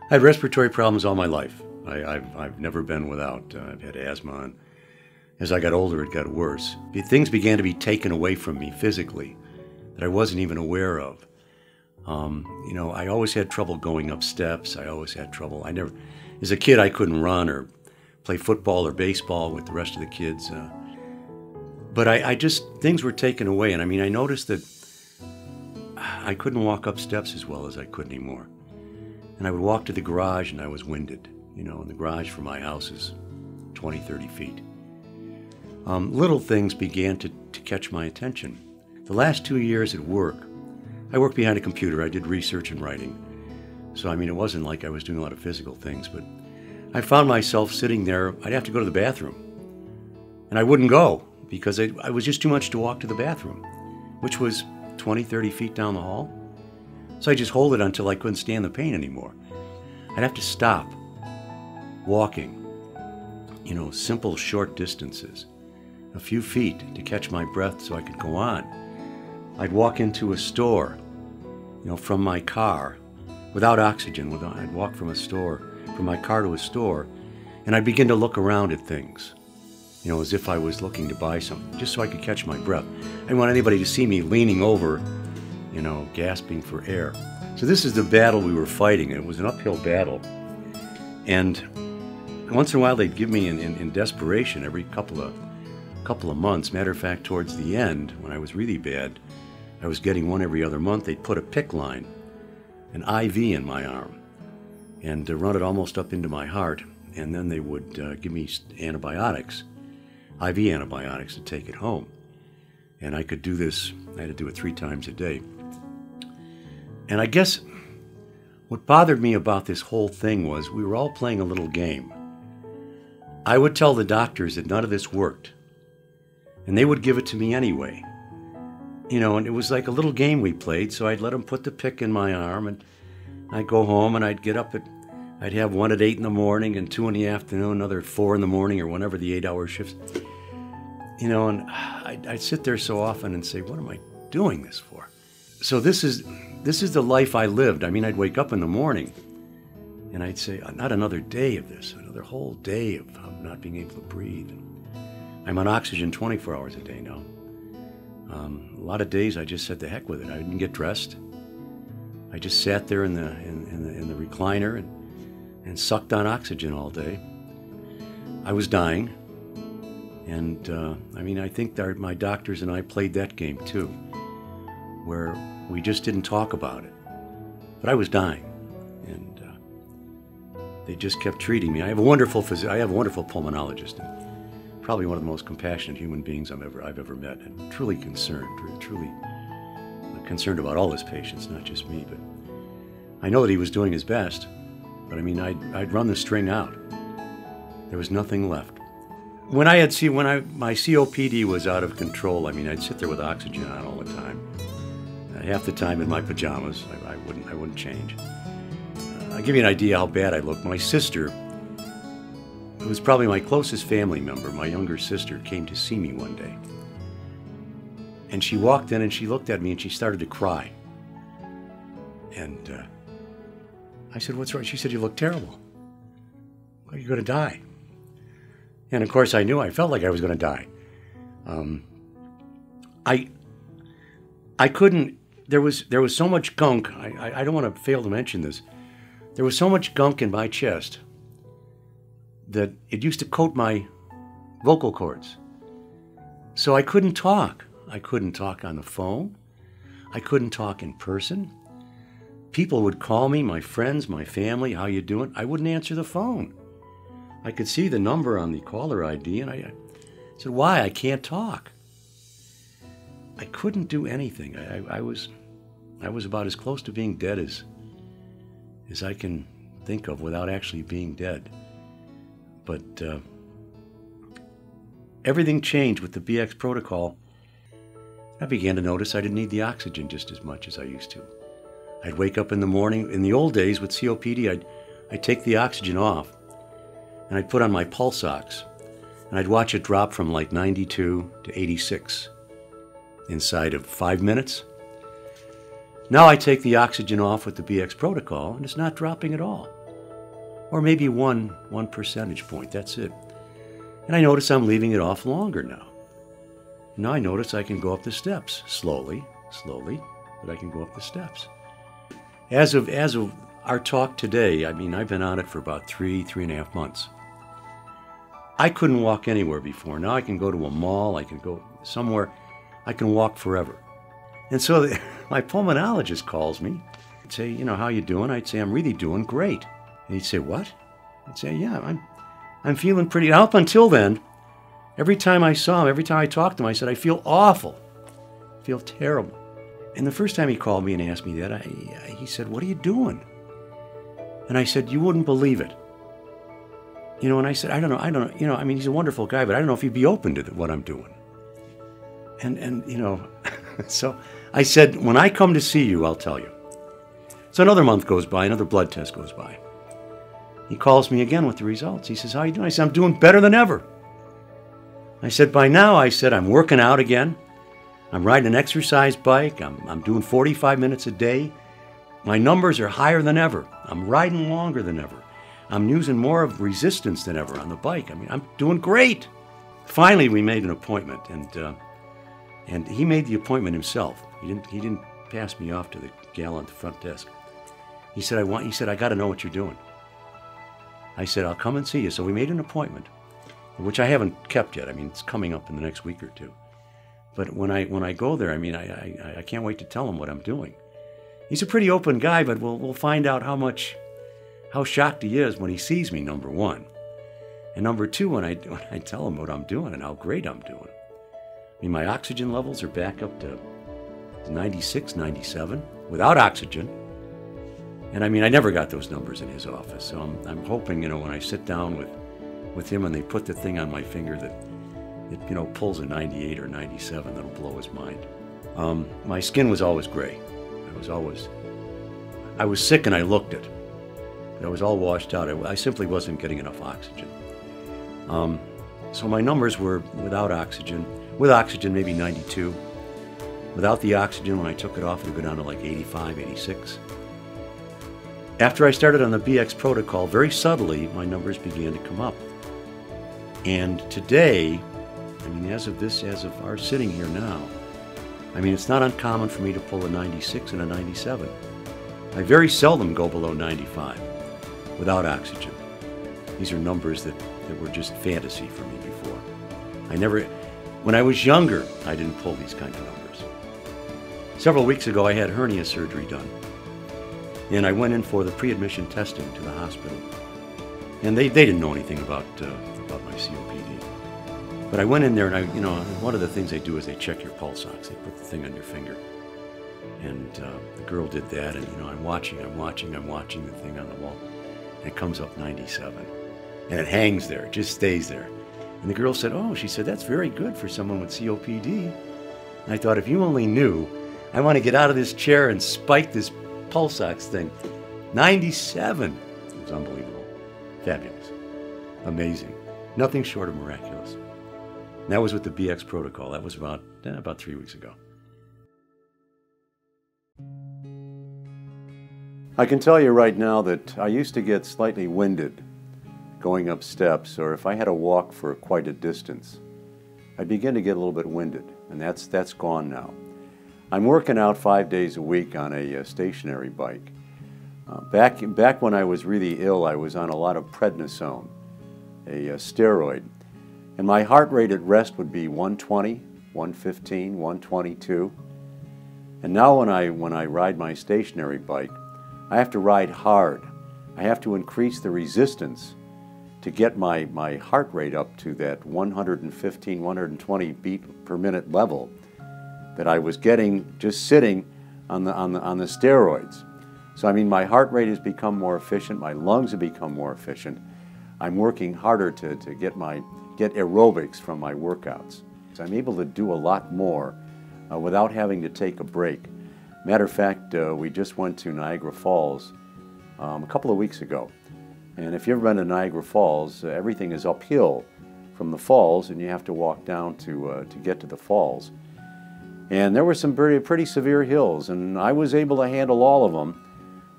I had respiratory problems all my life. I've never been without. I've had asthma, and as I got older, it got worse. Things began to be taken away from me physically that I wasn't even aware of. I always had trouble going up steps. I always had trouble. As a kid, I couldn't run or play football or baseball with the rest of the kids. But things were taken away. And I noticed that I couldn't walk up steps as well as I could anymore. And I would walk to the garage and I was winded. And the garage for my house is 20, 30 feet. Little things began to catch my attention. The last 2 years at work, I worked behind a computer. I did research and writing. So, it wasn't like I was doing a lot of physical things, but I found myself sitting there. I'd have to go to the bathroom. And I wouldn't go because I was just too much to walk to the bathroom, which was 20, 30 feet down the hall. So I just hold it until I couldn't stand the pain anymore. I'd have to stop walking, simple short distances, a few feet to catch my breath so I could go on. I'd walk into a store, from my car without oxygen. I'd walk from my car to a store, and I'd begin to look around at things, as if I was looking to buy something, just so I could catch my breath. I didn't want anybody to see me leaning over, gasping for air. So this is the battle we were fighting. It was an uphill battle. And once in a while they'd give me in desperation every couple of months. Matter of fact, towards the end, when I was really bad, I was getting one every other month. They'd put a PICC line, an IV in my arm, and run it almost up into my heart. And then they would give me antibiotics, IV antibiotics, to take it home. And I could do this. I had to do it 3 times a day. And I guess what bothered me about this whole thing was we were all playing a little game. I would tell the doctors that none of this worked, and they would give it to me anyway. And it was like a little game we played, so I'd let them put the PICC in my arm, and I'd go home, and I'd get up I'd have one at 8 in the morning and 2 in the afternoon, another at 4 in the morning, or whenever the 8-hour shifts. And I'd sit there so often and say, what am I doing this for? So this is the life I lived. I'd wake up in the morning and I'd say, not another day of this, another whole day of not being able to breathe. I'm on oxygen 24 hours a day now. A lot of days I just said the heck with it. I didn't get dressed. I just sat there in the recliner and sucked on oxygen all day. I was dying. And I think that my doctors and I played that game too, where we just didn't talk about it. But I was dying, and they just kept treating me. I have a wonderful pulmonologist, and probably one of the most compassionate human beings I've ever met, and truly concerned about all his patients, not just me. But I know that he was doing his best. But I'd run the string out. There was nothing left. When my COPD was out of control, I'd sit there with oxygen on all the time. Half the time in my pajamas. I wouldn't change. I'll give you an idea how bad I looked. My sister, who was probably my closest family member, my younger sister, came to see me one day. And she walked in and she looked at me and she started to cry. And I said, what's wrong? She said, you look terrible. Are you going to die? And of course I felt like I was going to die. I couldn't, there was so much gunk. I don't want to fail to mention this. There was so much gunk in my chest that it used to coat my vocal cords. So I couldn't talk. I couldn't talk on the phone. I couldn't talk in person. People would call me, my friends, my family, how you doing? I wouldn't answer the phone. I could see the number on the caller ID, and I said, why? I can't talk. I couldn't do anything. I was about as close to being dead as I can think of without actually being dead. But everything changed with the BX protocol. I began to notice I didn't need the oxygen just as much as I used to. I'd wake up in the morning. In the old days with COPD, I'd take the oxygen off, and I'd put on my pulse ox, and I'd watch it drop from like 92 to 86 inside of 5 minutes. Now I take the oxygen off with the BX protocol, and it's not dropping at all. or maybe one percentage point. That's it. And I notice I'm leaving it off longer now. Now I notice I can go up the steps slowly, but I can go up the steps. As of our talk today, I mean, I've been on it for about three and a half months. I couldn't walk anywhere before. Now I can go to a mall, I can go somewhere, I can walk forever. And so my pulmonologist calls me. He'd say, you know, how you doing? I'd say, I'm really doing great. And he'd say, what? I'd say, yeah, I'm feeling pretty. Up until then, every time I saw him, every time I talked to him, I said, I feel awful. I feel terrible. And the first time he called me and asked me that, he said, what are you doing? And I said, you wouldn't believe it. You know, and I said, I don't know, you know, I mean, he's a wonderful guy, but I don't know if he'd be open to what I'm doing. And you know, so I said, when I come to see you, I'll tell you. So another month goes by, another blood test goes by. He calls me again with the results. He says, how are you doing? I said, I'm doing better than ever. I said, by now, I said, I'm working out again. I'm riding an exercise bike. I'm doing 45 minutes a day. My numbers are higher than ever. I'm riding longer than ever. I'm using more of resistance than ever on the bike. I mean, I'm doing great. Finally, we made an appointment, and he made the appointment himself. He didn't pass me off to the gal at the front desk. He said, I got to know what you're doing. I said, I'll come and see you. So we made an appointment, which I haven't kept yet. I mean, it's coming up in the next week or two. But when I go there, I mean, I can't wait to tell him what I'm doing. He's a pretty open guy, but we'll find out how shocked he is when he sees me, number one. And number two, when I tell him what I'm doing and how great I'm doing. I mean, my oxygen levels are back up to 96, 97 without oxygen. And I mean, I never got those numbers in his office. So I'm hoping, you know, when I sit down with him and they put the thing on my finger that it, you know, pulls a 98 or 97, that'll blow his mind. My skin was always gray. I was sick and I looked it. I was all washed out. I simply wasn't getting enough oxygen. So my numbers were without oxygen. With oxygen, maybe 92. Without the oxygen, when I took it off, it would go down to like 85, 86. After I started on the BX protocol, very subtly, my numbers began to come up. And today, I mean, as of our sitting here now, I mean, it's not uncommon for me to pull a 96 and a 97. I very seldom go below 95 without oxygen. These are numbers that were just fantasy for me before. When I was younger, I didn't pull these kind of numbers. Several weeks ago, I had hernia surgery done. And I went in for the pre-admission testing to the hospital. And they didn't know anything about my COPD. But I went in there, and one of the things they do is they check your pulse ox. They put the thing on your finger. And the girl did that, and I'm watching the thing on the wall. And it comes up 97. And it hangs there, it just stays there. And the girl said, oh, she said, that's very good for someone with COPD. And I thought, if you only knew, I want to get out of this chair and spike this pulse ox thing. 97. It was unbelievable. Fabulous. Amazing. Nothing short of miraculous. And that was with the BX protocol. That was about 3 weeks ago. I can tell you right now that I used to get slightly winded going up steps, or if I had to walk for quite a distance, I'd begin to get a little bit winded, and that's gone now. I'm working out 5 days a week on a stationary bike. Back when I was really ill, I was on a lot of prednisone, a steroid, and my heart rate at rest would be 120, 115, 122. And now when I ride my stationary bike, I have to ride hard. I have to increase the resistance to get my heart rate up to that 115, 120 beat per minute level that I was getting just sitting on the steroids. So I mean, my heart rate has become more efficient, my lungs have become more efficient. I'm working harder to get aerobics from my workouts. So I'm able to do a lot more without having to take a break. Matter of fact, we just went to Niagara Falls a couple of weeks ago. And if you've ever been to Niagara Falls, everything is uphill from the falls, and you have to walk down to get to the falls. And there were some pretty severe hills, and I was able to handle all of them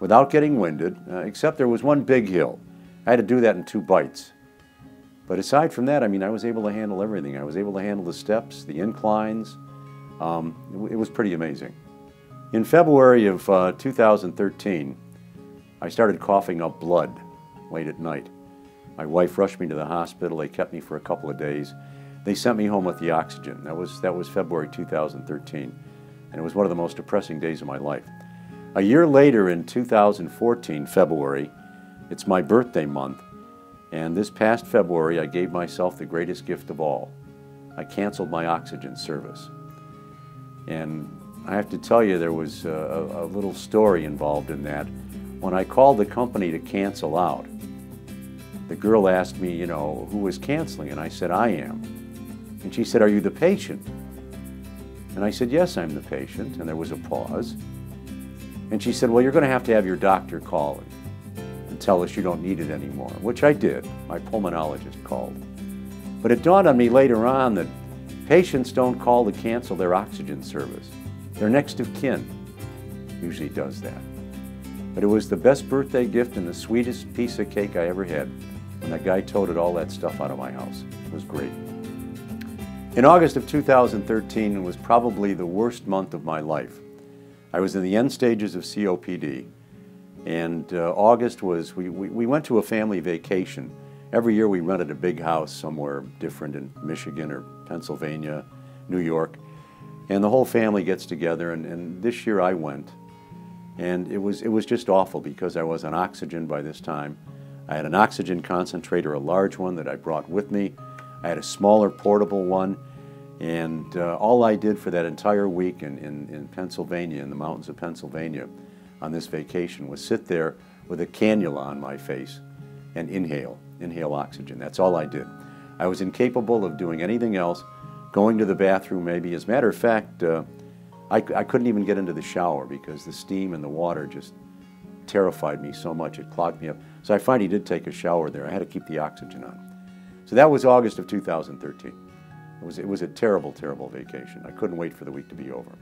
without getting winded, except there was one big hill. I had to do that in 2 bites. But aside from that, I mean, I was able to handle everything. I was able to handle the steps, the inclines. It was pretty amazing. In February of 2013, I started coughing up blood late at night. My wife rushed me to the hospital. They kept me for a couple of days. They sent me home with the oxygen. That was February 2013, and it was one of the most depressing days of my life. A year later, in 2014, February, it's my birthday month, and this past February I gave myself the greatest gift of all. I canceled my oxygen service. And I have to tell you, there was a little story involved in that. When I called the company to cancel out, the girl asked me, you know, who was canceling, and I said, I am. And she said, are you the patient? And I said, yes, I'm the patient, and there was a pause. And she said, well, you're going to have your doctor call and tell us you don't need it anymore, which I did. My pulmonologist called. But it dawned on me later on that patients don't call to cancel their oxygen service. Their next of kin usually does that. But it was the best birthday gift and the sweetest piece of cake I ever had when that guy toted all that stuff out of my house. It was great. In August of 2013, it was probably the worst month of my life. I was in the end stages of COPD, and August was, we went to a family vacation. Every year we rented a big house somewhere different in Michigan or Pennsylvania, New York, and the whole family gets together, and this year I went. And it was just awful because I was on oxygen by this time. I had an oxygen concentrator, a large one that I brought with me. I had a smaller portable one. And all I did for that entire week in Pennsylvania, in the mountains of Pennsylvania, on this vacation was sit there with a cannula on my face and inhale oxygen. That's all I did. I was incapable of doing anything else, going to the bathroom maybe. As a matter of fact, I couldn't even get into the shower because the steam and the water just terrified me so much. It clogged me up. So I finally did take a shower there. I had to keep the oxygen on. So that was August of 2013. It was a terrible, terrible vacation. I couldn't wait for the week to be over.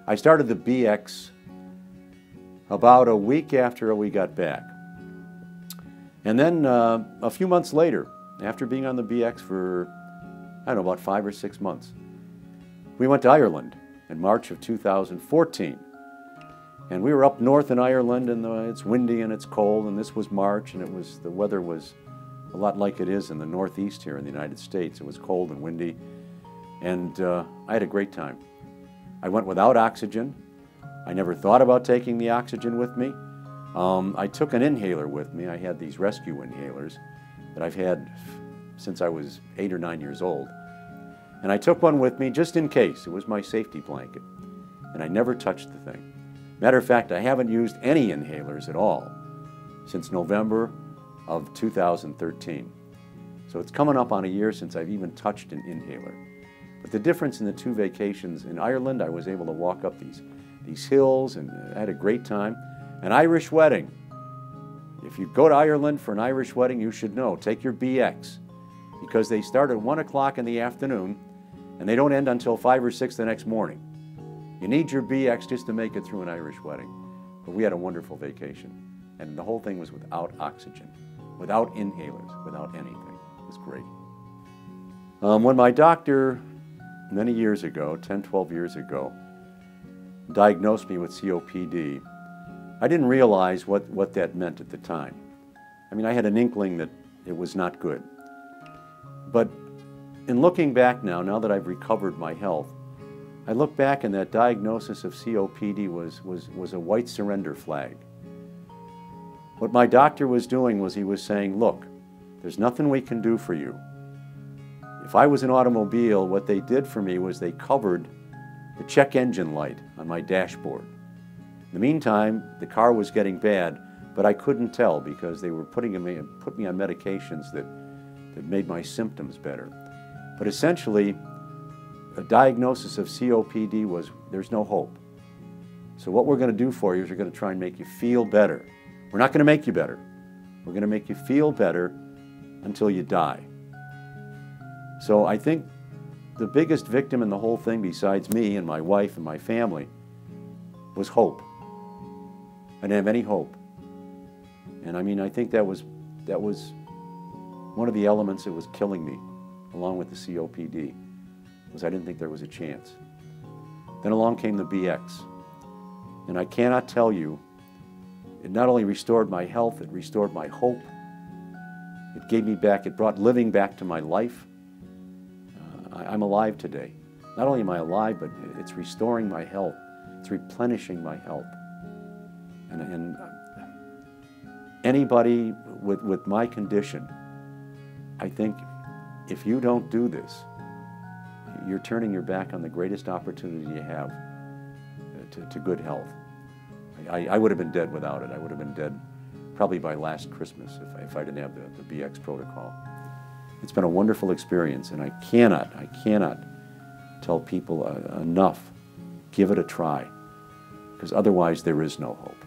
I started the BX about a week after we got back. And then a few months later, after being on the BX for, I don't know, about 5 or 6 months, we went to Ireland in March of 2014. And we were up north in Ireland, and it's windy and it's cold, and this was March, and the weather was a lot like it is in the Northeast here in the United States. It was cold and windy, and I had a great time. I went without oxygen. I never thought about taking the oxygen with me. I took an inhaler with me. I had these rescue inhalers that I've had since I was 8 or 9 years old. And I took one with me just in case. It was my safety blanket. And I never touched the thing. Matter of fact, I haven't used any inhalers at all since November of 2013. So it's coming up on a year since I've even touched an inhaler. But the difference in the 2 vacations in Ireland, I was able to walk up these hills, and I had a great time. An Irish wedding. If you go to Ireland for an Irish wedding, you should know, take your BX, because they start at 1 o'clock in the afternoon and they don't end until 5 or 6 the next morning. You need your BX just to make it through an Irish wedding. But we had a wonderful vacation, and the whole thing was without oxygen, without inhalers, without anything. It was great. When my doctor, many years ago, 10, 12 years ago, diagnosed me with COPD, I didn't realize what that meant at the time. I mean, I had an inkling that it was not good. But in looking back now that I've recovered my health, I look back and that diagnosis of COPD was a white surrender flag. What my doctor was doing was he was saying, look, there's nothing we can do for you. If I was an automobile, what they did for me was they covered the check engine light on my dashboard. In the meantime, the car was getting bad, but I couldn't tell because they were put me on medications that made my symptoms better. But essentially, a diagnosis of COPD was, there's no hope. So what we're going to do for you is we're going to try and make you feel better. We're not going to make you better. We're going to make you feel better until you die. So I think the biggest victim in the whole thing, besides me and my wife and my family, was hope. I didn't have any hope. And I mean, I think that was that was one of the elements that was killing me, along with the COPD, was I didn't think there was a chance. Then along came the BX, and I cannot tell you, it not only restored my health, it restored my hope. It gave me back, it brought living back to my life. I'm alive today. Not only am I alive, but it's restoring my health. It's replenishing my health. And anybody with my condition, I think if you don't do this, you're turning your back on the greatest opportunity you have to good health. I would have been dead without it. I would have been dead probably by last Christmas if I didn't have the BX protocol. It's been a wonderful experience, and I cannot tell people enough, give it a try, because otherwise there is no hope.